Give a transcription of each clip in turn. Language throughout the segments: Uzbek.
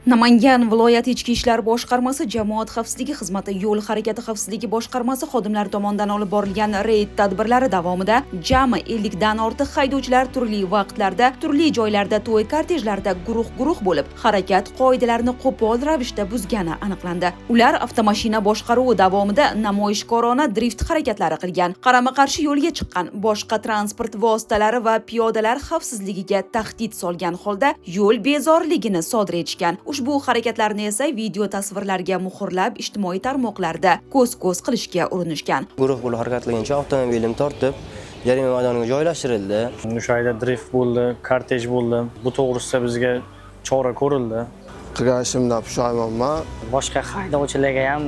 Namangan viloyati Ichki ishlar boshqarmasi jamoat xavfsizligi xizmati yo'l harakati xavfsizligi boshqarmasi xodimlari tomonidan olib borilgan reyd tadbirlari davomida jami 50 dan ortiq haydovchilar turli vaqtlarda, turli joylarda to'y kortejlarida guruh bo'lib, harakat qoidalarini qo'pol ravishda buzgani aniqlandi. Ular avtomashina boshqaruvi davomida namoyishkorona drift harakatlari qilgan, qarama-qarshi yo'lga chiqqan, boshqa transport vositalari va piyodalar xavfsizligiga tahdid solgan holda yo'l bezoriligini sodir etishgan. Ushbu harakatlarni esa video tasvirlarga muhrlab ijtimoiy tarmoqlarda ko'z-ko'z qilishga urinishgan. Guruh bo'lib harakat qilgancha avtomobilim tortib, jarima maydoniga joylashtirildi. O'sha yerda drift bo'ldi, kortej bo'ldi. Bu to'g'risida bizga chora ko'rildi. Qilganimdan pushaymonman. Boshqa haydovchilarga ham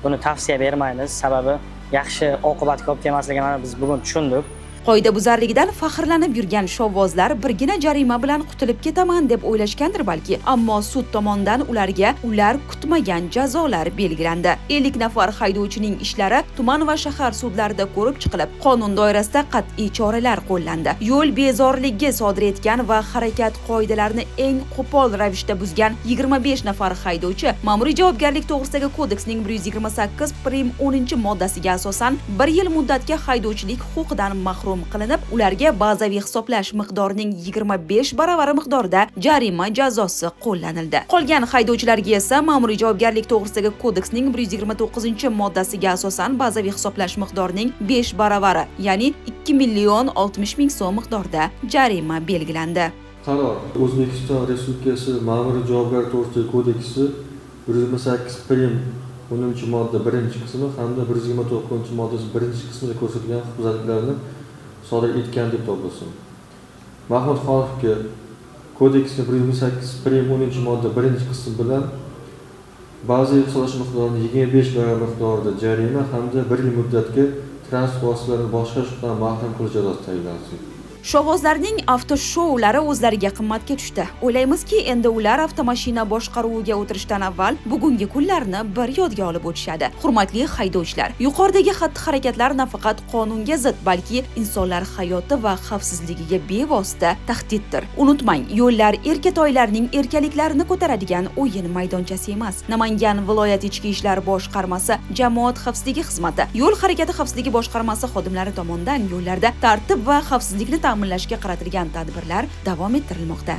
buni tavsiya bermaymiz, sababi yaxshi oqibatga olib kelmasligini biz bugun tushundik. Qoidabuzarligidan faxrlanib yurgan shovvozlar birgina jarima bilan qutulib ketaman deb o'ylashgandir balki, ammo sud tomonidan ular kutmagan jazolar belgilandi. 50 nafar haydovchining ishlari tuman va shahar sudlarida ko'rib chiqilib, qonun doirasida qat'iy choralar qo'llandi. Yo'l bezorligi sodir etgan va harakat qoidalarini eng qo'pol ravishda buzgan 25 nafar haydovchi ma'muriy javobgarlik to'g'risidagi kodeksning 128-10-moddasiga asosan 1 yil muddatga haydovchilik huquqidan mahrum qilinib, ularga bazaviy hisoblash miqdorining 25 baravari miqdorida jarima jazosi qo'llanildi. Qolgan haydovchilarga esa ma'muriy javobgarlik to'g'risidagi kodeksning 129-moddasiga asosan bazaviy hisoblash miqdorining 5 baravari, ya'ni 2.060.000 so'm miqdorida jarima belgilandi. Qaror O'zbekiston Respublikasi ma'muriy javobgarlik to'g'risidagi kodeksi 128-10-modda 1-qismi hamda 129-moddasi 1-qismida ko'rsatilgan huquqbuzarliklarni sodir etgan deb topilsin. Mahmud Xonovga kodeksning 128-10-modda 1-qismi bilan bazaviy hisoblash miqdorining 25 baravar miqdorida jarima hamda 1 yil muddatga transport vositalarini boshqarish huquqidan mahrum qilish jazosi tayinlansin. Shovvozlarning avtoshoulari o'zlariga qimmatga tushdi. O'ylaymizki, endi ular avtomashina boshqaruviga o'tirishdan avval bugungi kunlarni bir yodga olib o'tishadi. Hurmatli haydovchilar, yuqoridagi xatti-harakatlar nafaqat qonunga zid, balki insonlar hayoti va xavfsizligiga bevosita tahdiddir. Unutmang, yo'llar erkatoylarning erkaliklarini ko'taradigan o'yin maydonchasi emas. Namangan viloyati Ichki ishlar boshqarmasi jamoat xavfsizligi xizmati yo'l harakati xavfsizligi boshqarmasi xodimlari tomonidan yo'llarda tartib va xavfsizlikni ta'minlashga qaratilgan tadbirlar davom ettirilmoqda.